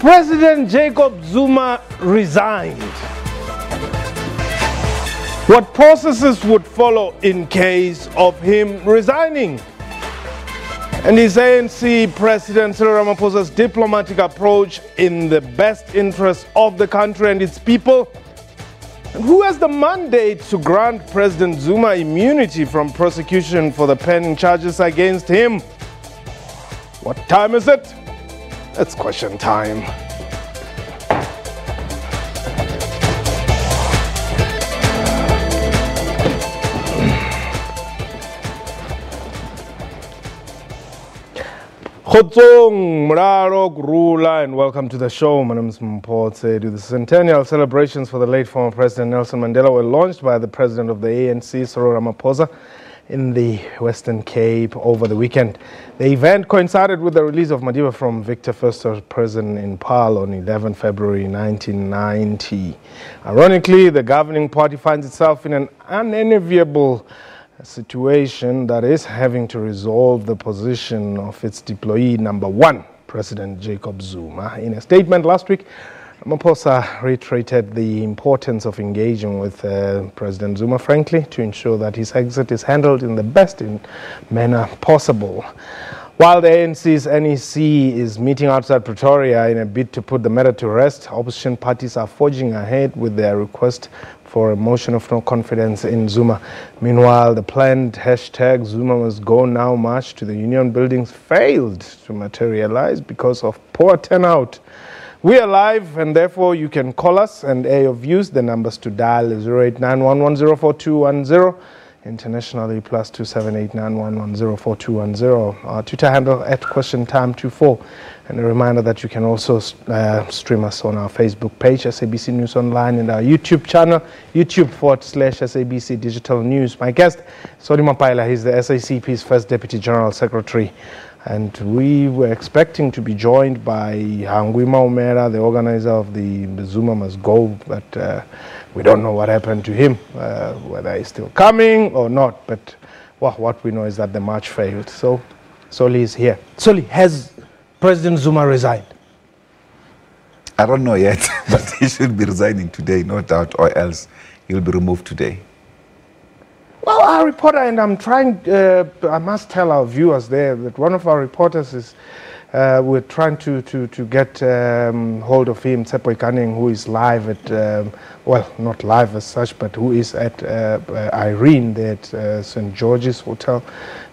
President Jacob Zuma resigned. What processes would follow in case of him resigning? And is ANC President Cyril Ramaphosa's diplomatic approach in the best interest of the country and its people? And who has the mandate to grant President Zuma immunity from prosecution for the pending charges against him? What time is it? It's question time. Khotsong, Mraro, Gurula, and welcome to the show. My name is Mpotse. The centennial celebrations for the late former President Nelson Mandela were launched by the President of the ANC, Cyril Ramaphosa, in the Western Cape over the weekend. The event coincided with the release of Madiba from Victor Verster's prison in Paarl on 11 February 1990. Ironically, the governing party finds itself in an unenviable situation that is having to resolve the position of its deployee number one, President Jacob Zuma. In a statement last week, Ramaphosa reiterated the importance of engaging with President Zuma, frankly, to ensure that his exit is handled in the best manner possible. While the ANC's NEC is meeting outside Pretoria in a bid to put the matter to rest, opposition parties are forging ahead with their request for a motion of no confidence in Zuma. Meanwhile, the planned hashtag Zuma must go now march to the Union buildings failed to materialize because of poor turnout. We are live, and therefore you can call us and air your views. The numbers to dial is 0891104210, internationally +27891104210. Our Twitter handle @QuestionTime24. And a reminder that you can also stream us on our Facebook page, SABC News Online, and our YouTube channel, YouTube.com/SABC Digital News. My guest, Mapaila, he's the SACP's first Deputy General Secretary. And we were expecting to be joined by Hangwi Maumera, the organizer of the Zuma Must Go, but we don't know what happened to him, whether he's still coming or not. But what we know is that the march failed. So Soli is here. Soli, has President Zuma resigned? I don't know yet, but he should be resigning today, no doubt, or else he'll be removed today. Well, our reporter, and I'm trying, I must tell our viewers there that one of our reporters is, we're trying to get hold of him, Tsepo Ikaning, who is live at, well, not live as such, but who is at Irene there at St. George's Hotel,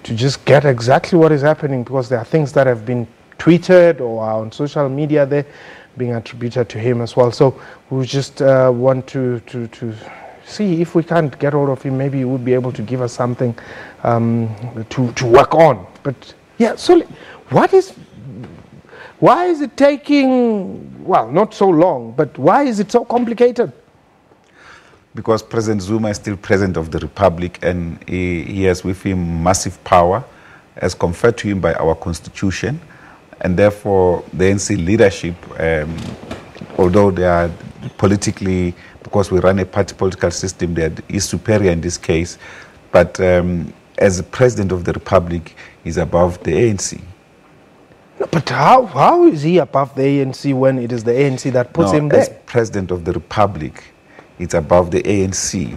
to just get exactly what is happening, because there are things that have been tweeted or are on social media there being attributed to him as well. So we just want to see if we can't get hold of him. Maybe he would be able to give us something to work on. But yeah, so why is it taking, well, not so long, but why is it so complicated? Because President Zuma is still President of the Republic, and he has with him massive power as conferred to him by our Constitution. And therefore, the ANC leadership, although they are politically, because we run a party political system that is superior in this case, but as the President of the Republic, he's above the ANC. No, but how is he above the ANC when it is the ANC that puts him there? As President of the Republic, it's above the ANC,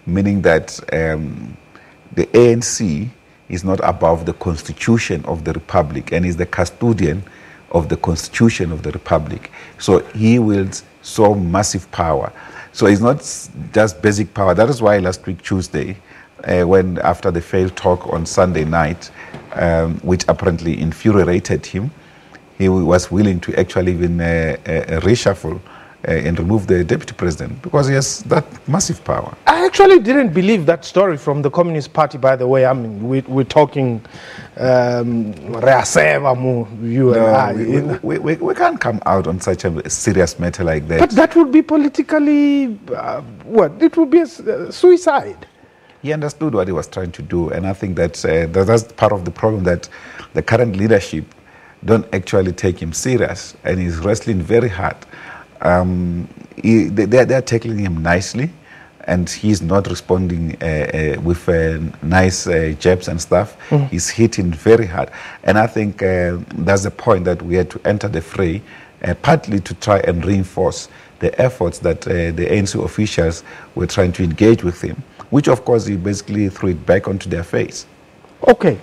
meaning that the ANC is not above the Constitution of the Republic and is the custodian of the Constitution of the Republic. So he wields so massive power. So it's not just basic power. That is why last week, Tuesday, when after the failed talk on Sunday night, which apparently infuriated him, he was willing to actually even reshuffle and remove the deputy president because he has that massive power. I actually didn't believe that story from the Communist Party, by the way. I mean, we're talking you and I. We can't come out on such a serious matter like that. But that would be politically, it would be a suicide. He understood what he was trying to do, and I think that that's part of the problem, that the current leadership don't actually take him serious, and he's wrestling very hard. They're tackling him nicely, and he's not responding with nice jabs and stuff. He's hitting very hard. And I think that's the point, that we had to enter the fray partly to try and reinforce the efforts that the ANC officials were trying to engage with him, which of course he basically threw it back onto their face. Okay.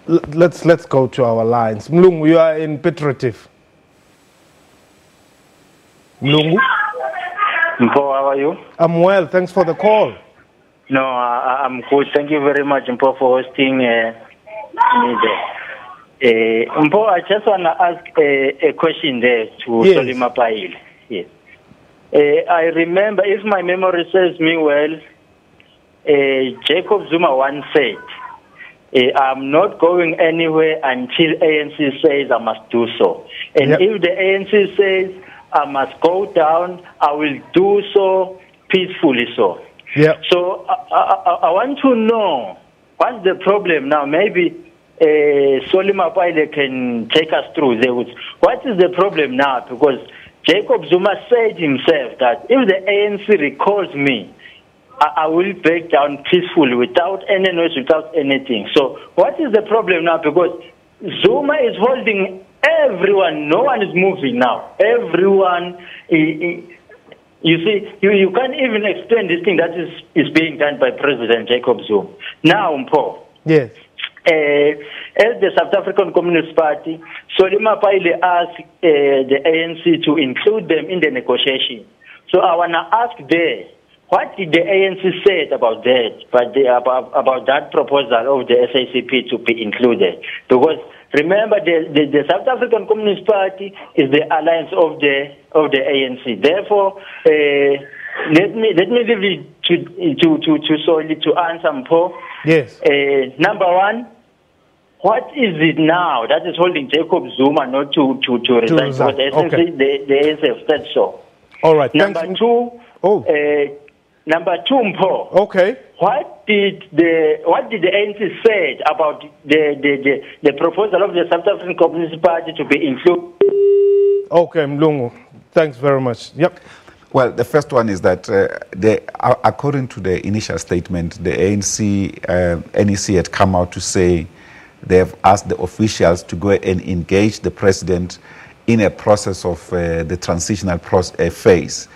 Let's go to our lines. Mlungu, you are in Petrative. Mlungu? Mpo, how are you? I'm well, thanks for the call. No, I'm good. Thank you very much, Mpo, for hosting me there. Mpo, I just want to ask a question there to Yes. Mapaila. Yes. I remember, if my memory serves me well, Jacob Zuma once said, I'm not going anywhere until ANC says I must do so. And Yep. if the ANC says I must go down, I will do so peacefully so. Yeah. So I want to know, what's the problem now? Maybe Mapaila can take us through there. What is the problem now? Because Jacob Zuma said himself that if the ANC recalls me, I will back down peacefully without any noise, without anything. So what is the problem now? Because Zuma is holding everyone. No one is moving now. Everyone, you see, you can't even explain this thing that is being done by President Jacob Zuma. Now, Mpo. Yes. As the South African Communist Party, Mapaila asked the ANC to include them in the negotiation. So I want to ask there, what did the ANC say about that, about that proposal of the SACP to be included? Because remember, the South African Communist Party is the alliance of the ANC. Therefore, let me leave it to Solly to answer, Mpo. Yes. Number one, what is it now that is holding Jacob Zuma not to resign? resign. Because Okay. the ANC have said so. All right. Number Thanks. two, Number two, Mpo. Okay. What did the ANC say about the proposal of the South African Communist Party to be included? Okay, Mlungu. Thanks very much. Yep. Well, the first one is that according to the initial statement, the ANC, NEC had come out to say they have asked the officials to go and engage the president in a process of the transitional phase.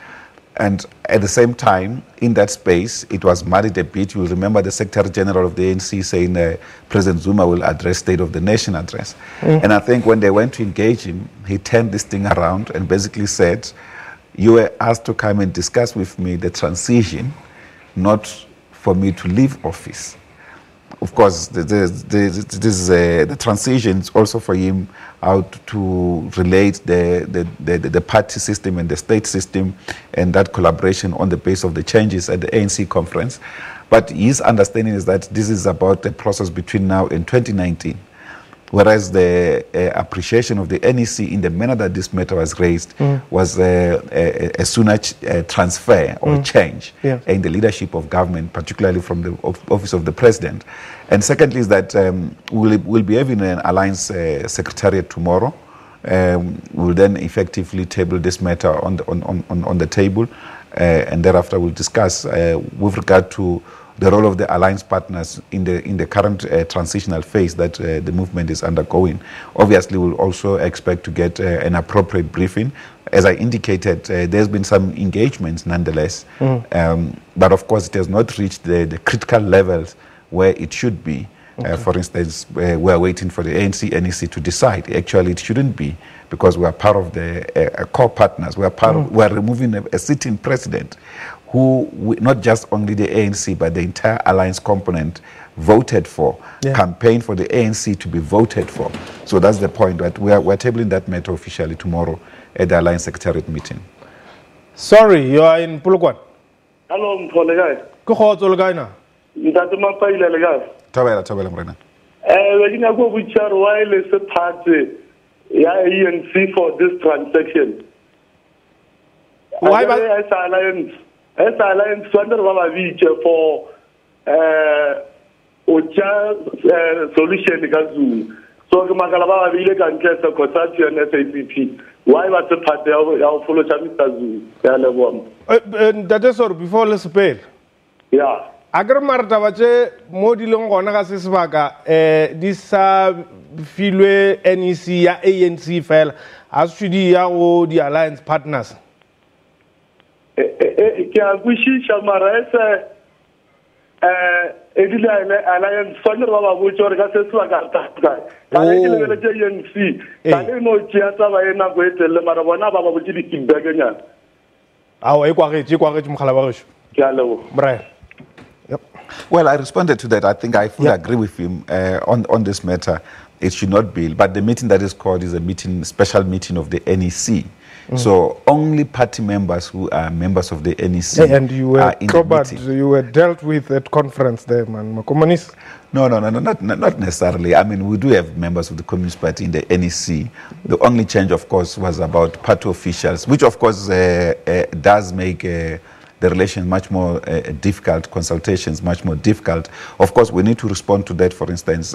And at the same time, in that space, it was muddied a bit. You'll remember the Secretary General of the ANC saying President Zuma will address State of the Nation address. And I think when they went to engage him, he turned this thing around and basically said, you were asked to come and discuss with me the transition, not for me to leave office. Of course, the transition is also for him how to relate the party system and the state system and that collaboration on the basis of the changes at the ANC conference. But his understanding is that this is about a process between now and 2019. Whereas the appreciation of the NEC in the manner that this matter was raised was a sooner transfer or change in the leadership of government, particularly from the office of the president. And secondly is that we'll be having an alliance secretariat tomorrow. We'll then effectively table this matter on the table, and thereafter we'll discuss with regard to the role of the alliance partners in the current transitional phase that the movement is undergoing. Obviously, we'll also expect to get an appropriate briefing. As I indicated, there's been some engagements nonetheless, but of course it has not reached the critical levels where it should be. For instance, we're waiting for the ANC, NEC to decide. Actually, it shouldn't be, because we are part of the core partners. We are removing a sitting president who, not just only the ANC, but the entire alliance component voted for, campaigned for the ANC to be voted for. So that's the point, that we're tabling that matter officially tomorrow at the alliance secretariat meeting. Sorry, you are in Pulukwan. Hello, Mpole guys. Kukhotso Olgaina. Ntate Mapaila le guys. Tabela Mrena. We can go with your wireless party, ANC for this transaction. Why? As alliance under Baba for solution Gazu. So Magalaba Vile can get a consortium and SACP. Why was the party of follow Chamitazu? That is all before let's pay. Yeah. Agar martaba tše mo di leng gona ga se sebaka di sa filwe NEC ya ANC fela a se di ya go di alliance partners. Ke a kwishisha mara ese edile alliance sonne ba ba botse gore ka se sebaka ka le ke le tše ANC ka le no tšea taba ena go etelle mara bona ba ba botse di feedback nyana. Awa e kwagetše mogala wa gešo. Ke a lebo. Brian. Yep. Well, I responded to that. I think I fully agree with him on this matter. It should not be, but the meeting that is called is a meeting, special meeting of the NEC. So only party members who are members of the NEC and you were are in the meeting. You were dealt with at conference there, man. No, not necessarily. I mean, we do have members of the Communist Party in the NEC. The only change, of course, was about party officials, which, of course, does make the relation much more difficult, consultations much more difficult. Of course, we need to respond to that, for instance,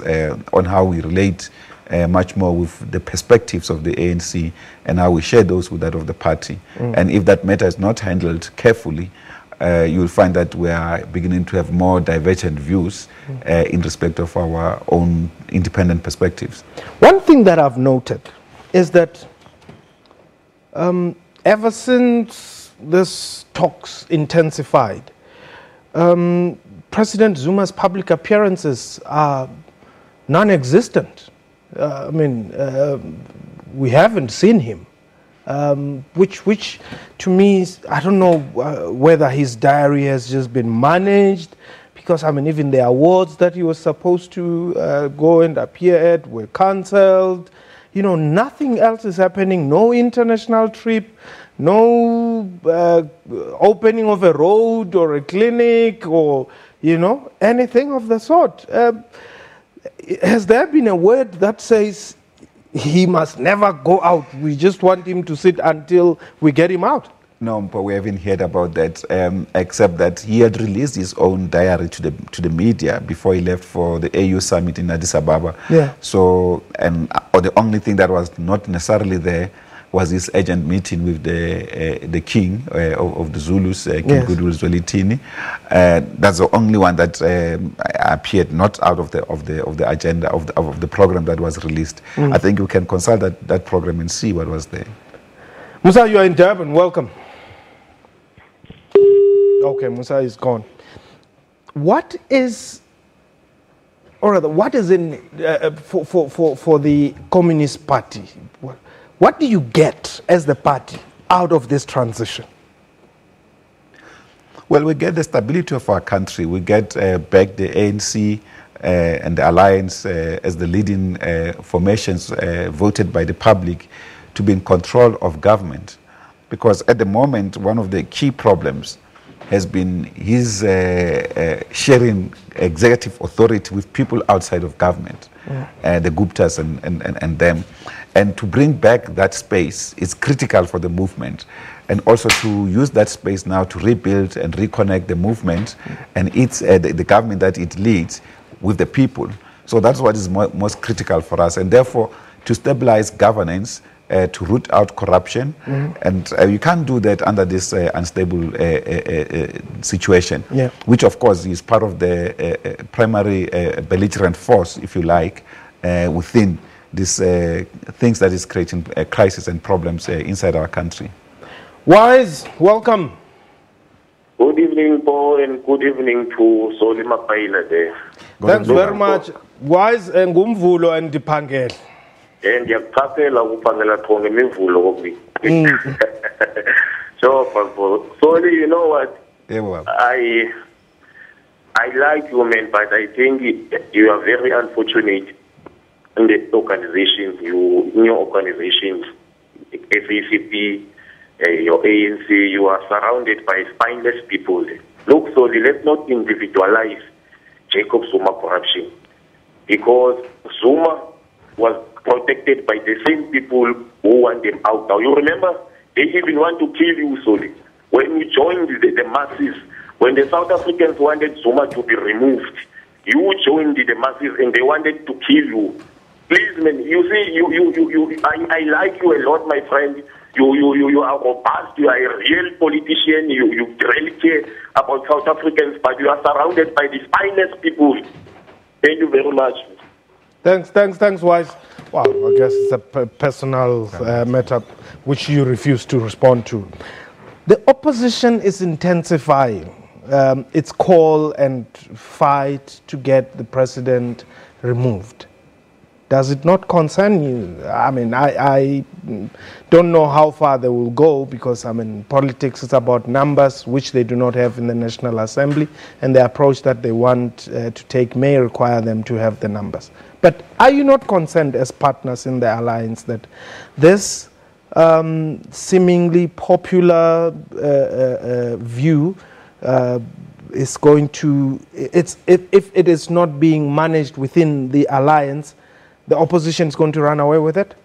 on how we relate much more with the perspectives of the ANC and how we share those with that of the party. And if that matter is not handled carefully, you'll find that we are beginning to have more divergent views in respect of our own independent perspectives. One thing that I've noted is that ever since this talks intensified, President Zuma's public appearances are non-existent. I mean, we haven't seen him, which to me, I don't know whether his diary has just been managed, because I mean, even the awards that he was supposed to go and appear at were cancelled. You know, nothing else is happening, no international trip, no opening of a road or a clinic or, you know, anything of the sort. Has there been a word that says he must never go out? We just want him to sit until we get him out. No, but we haven't heard about that, except that he had released his own diary to the media before he left for the AU summit in Addis Ababa. Yeah. So, or the only thing that was not necessarily there was his urgent meeting with the king of the Zulus, King Goodwill Zwelithini. That's the only one that appeared not out of the agenda of the program that was released. I think you can consult that program and see what was there. Musa, you are in Durban. Welcome. Okay, Musa is gone. What is, or rather, what is in for the Communist Party? What do you get as the party out of this transition? Well, we get the stability of our country. We get back the ANC and the alliance as the leading formations voted by the public to be in control of government. Because at the moment, one of the key problems has been his sharing executive authority with people outside of government, the Guptas and them. And to bring back that space is critical for the movement. And also to use that space now to rebuild and reconnect the movement and the government that it leads with the people. So that's what is most critical for us. And therefore, to stabilize governance, to root out corruption, and you can't do that under this unstable situation, which of course is part of the primary belligerent force, if you like, within these things that is creating crisis and problems inside our country. Wise, welcome. Good evening, Paul, and good evening to Soli Mapaila there. Thanks very much. Wise and Gumvulo and Dipangel. And yakuphaphela ukuphangela khona imivulo kokubi. So, Soli, you know what? Yeah, well. I like you, man, but I think you are very unfortunate in the organization. In your organization, SACP, your ANC, you are surrounded by spineless people. Look, Soli, let's not individualize Jacob Zuma corruption, because Zuma was protected by the same people who want them out. Now, you remember, they even want to kill you, Soli. When you joined the masses, when the South Africans wanted Zuma to be removed, you joined the masses and they wanted to kill you. Please, man, you see, I like you a lot, my friend. You are robust, you are a real politician, you really care about South Africans, but you are surrounded by the finest people. Thank you very much. Thanks, Wise. Wow, I guess it's a personal matter which you refuse to respond to. The opposition is intensifying its call and fight to get the president removed. Does it not concern you? I mean, I don't know how far they will go because, I mean, politics is about numbers, which they do not have in the National Assembly, and the approach that they want to take may require them to have the numbers. But are you not concerned as partners in the alliance that this seemingly popular view is going to, if it is not being managed within the alliance, the opposition is going to run away with it?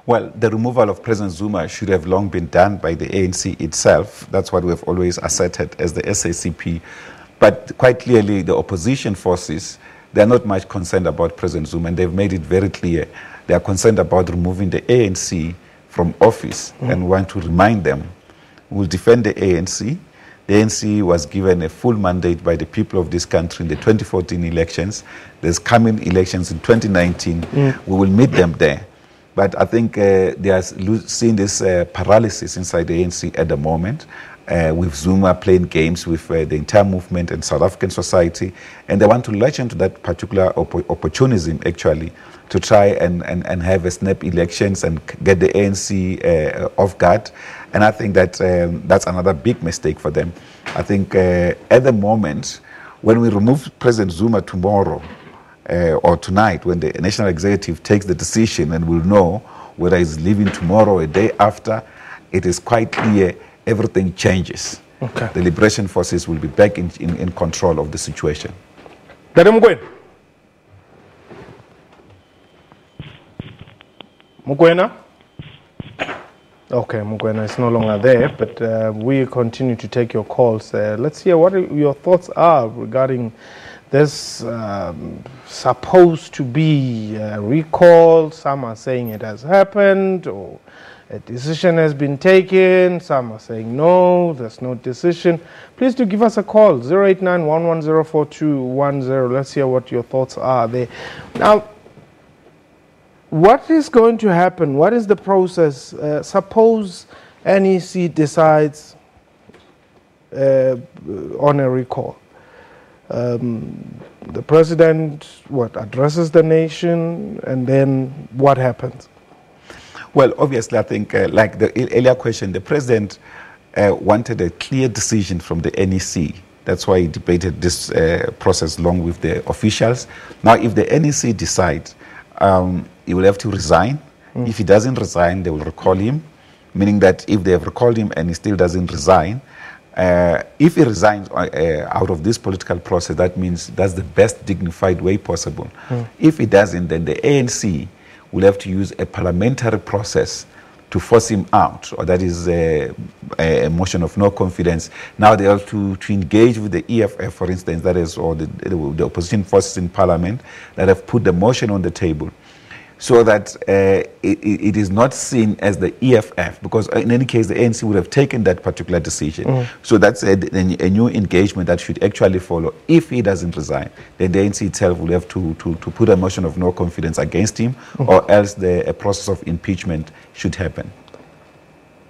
Well, the removal of President Zuma should have long been done by the ANC itself. That's what we've always asserted as the SACP. But quite clearly, the opposition forces, they're not much concerned about President Zuma, and they've made it very clear. They are concerned about removing the ANC from office and want to remind them, we'll defend the ANC. The ANC was given a full mandate by the people of this country in the 2014 elections. There's coming elections in 2019. We will meet them there. But I think they are seeing this paralysis inside the ANC at the moment, with Zuma playing games with the entire movement and South African society. And they want to latch into that particular opportunism, actually, to try and have a snap elections and get the ANC off guard. And I think that that's another big mistake for them. I think at the moment, when we remove President Zuma tomorrow or tonight, when the National Executive takes the decision and will know whether he's leaving tomorrow or a day after, it is quite clear everything changes. Okay. The Liberation Forces will be back in control of the situation. Mukwena? Okay, Mukwena is no longer there, but we continue to take your calls. Let's hear what your thoughts are regarding this supposed to be a recall. Some are saying it has happened, or a decision has been taken. Some are saying no, there's no decision. Please do give us a call, 089-1104-210. Let's hear what your thoughts are there. Now, what is going to happen? What is the process? Suppose NEC decides on a recall. The president, addresses the nation, and then what happens? Well, obviously, I think, like the earlier question, the president wanted a clear decision from the NEC. That's why he debated this process along with the officials. Now, if the NEC decides, he will have to resign. If he doesn't resign, they will recall him, meaning that if they have recalled him and he still doesn't resign, if he resigns out of this political process, that means that's the best dignified way possible. If he doesn't, then the ANC will have to use a parliamentary process to force him out, or that is a motion of no confidence. Now they have to engage with the EFF, for instance, that is, or the opposition forces in parliament that have put the motion on the table, so that it is not seen as the EFF, because in any case the ANC would have taken that particular decision. So that's a new engagement that should actually follow. If he doesn't resign, then the ANC itself will have to put a motion of no confidence against him, or else a process of impeachment should happen.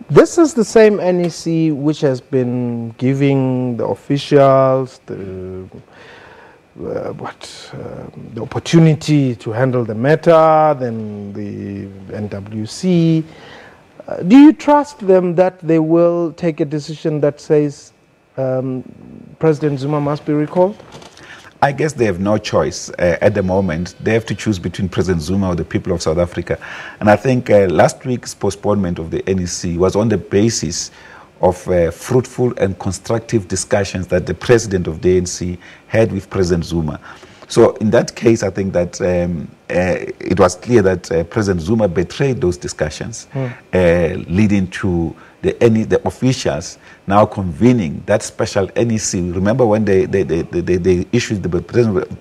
This is the same NEC which has been giving the officials the opportunity to handle the matter, then the NWC. Do you trust them that they will take a decision that says President Zuma must be recalled? I guess they have no choice at the moment. They have to choose between President Zuma or the people of South Africa. And I think last week's postponement of the NEC was on the basis of fruitful and constructive discussions that the president of the ANC had with President Zuma. So in that case, I think that it was clear that President Zuma betrayed those discussions, leading to the officials now convening that special NEC. Remember when they issued, the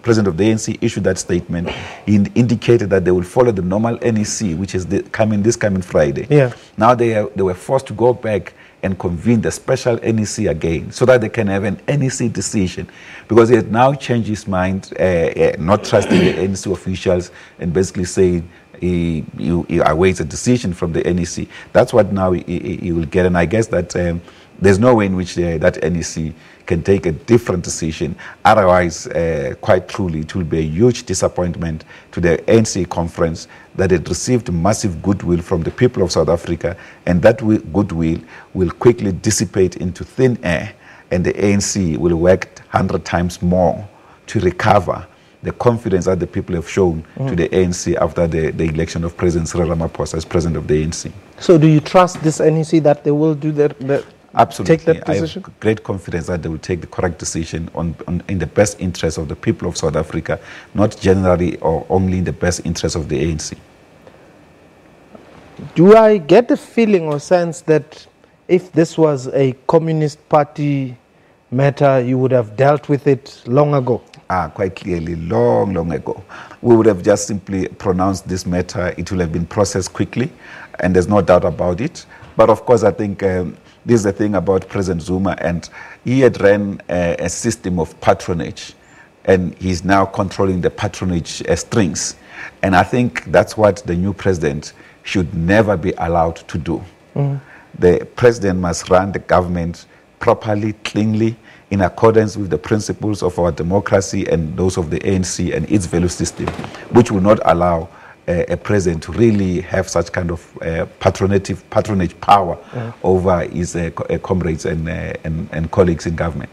president of the ANC issued that statement, he indicated that they will follow the normal NEC, which is this coming Friday. Yeah. Now they were forced to go back and convene the special NEC again so that they can have an NEC decision, because he had now changed his mind, not trusting the NEC officials and basically saying he awaits a decision from the NEC. That's what now he will get, and I guess that there's no way in which that NEC can take a different decision. Otherwise, quite truly, it will be a huge disappointment to the ANC conference that it received massive goodwill from the people of South Africa, and that goodwill will quickly dissipate into thin air, and the ANC will work 100 times more to recover the confidence that the people have shown to the ANC after the election of President Cyril Ramaphosa as president of the ANC. So do you trust this NEC that they will do that? Absolutely. Take that decision? I have great confidence that they will take the correct decision in the best interest of the people of South Africa, not generally or only in the best interest of the ANC. Do I get the feeling or sense that if this was a Communist Party matter, you would have dealt with it long ago? Quite clearly, long ago. We would have just simply pronounced this matter. It will have been processed quickly, and there's no doubt about it. But of course, I think this is the thing about President Zuma, and he had ran a system of patronage, and he's now controlling the patronage strings. And I think that's what the new president should never be allowed to do. The president must run the government properly, cleanly, in accordance with the principles of our democracy and those of the ANC and its value system, which will not allow a president to really have such kind of patronage power over his comrades and colleagues in government.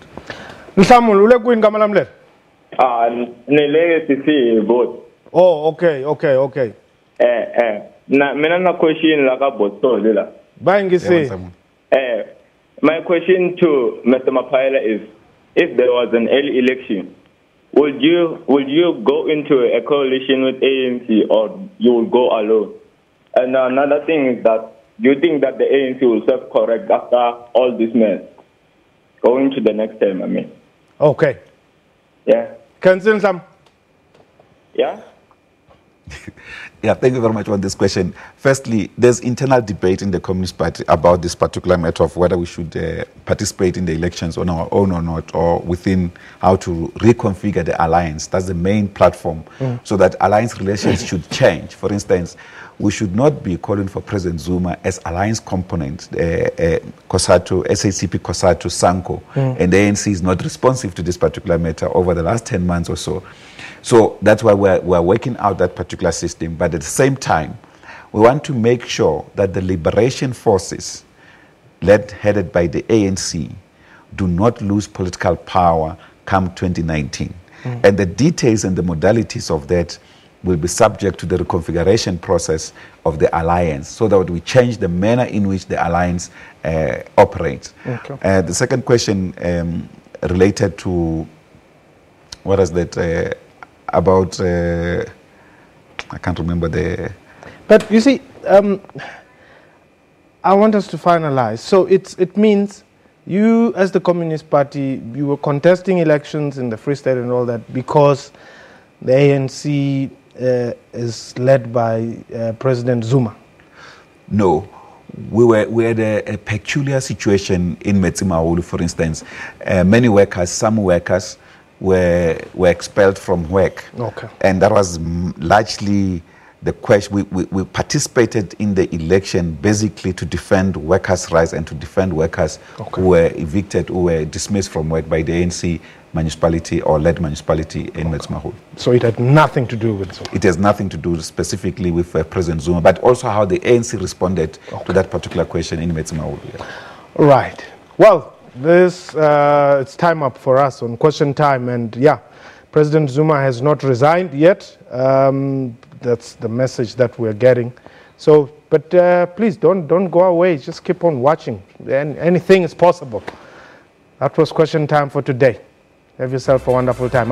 Oh, okay. Na question la ka botso lela. My question to Mr. Mapaila is, if there was an early election, would you go into a coalition with ANC, or you will go alone? And another thing is that, do you think that the ANC will self-correct after all this mess, going to the next term, I mean? Okay. Yeah. Cancel some. Yeah? Yeah, thank you very much for this question. Firstly, there's internal debate in the Communist Party about this particular matter of whether we should participate in the elections on our own or not, or within how to reconfigure the alliance. That's the main platform, so that alliance relations should change. For instance, we should not be calling for President Zuma as alliance component, COSATU, SACP, COSATU, SANCO, and the ANC is not responsive to this particular matter over the last 10 months or so. So that's why we're working out that particular system. But at the same time, we want to make sure that the liberation forces, headed by the ANC, do not lose political power come 2019. And the details and the modalities of that will be subject to the reconfiguration process of the alliance, so that we change the manner in which the alliance operates. Okay. The second question related to, what is that, about, I can't remember the... But you see, I want us to finalize. So it means you, as the Communist Party, you were contesting elections in the Free State and all that because the ANC is led by President Zuma. No. We had a peculiar situation in Metsimaholo, for instance. Many workers, some workers, were expelled from work. Okay. And that was largely the question. We participated in the election basically to defend workers' rights and to defend workers who were evicted, who were dismissed from work by the ANC municipality or led municipality in Metsimaholo. So it had nothing to do with Zuma? It has nothing to do specifically with President Zuma, but also how the ANC responded to that particular question in Metsimaholo. Yeah. Right. Well, it's time up for us on Question Time, and yeah, President Zuma has not resigned yet. That's the message that we're getting. So, but please don't go away. Just keep on watching. Anything is possible. That was Question Time for today. Have yourself a wonderful time.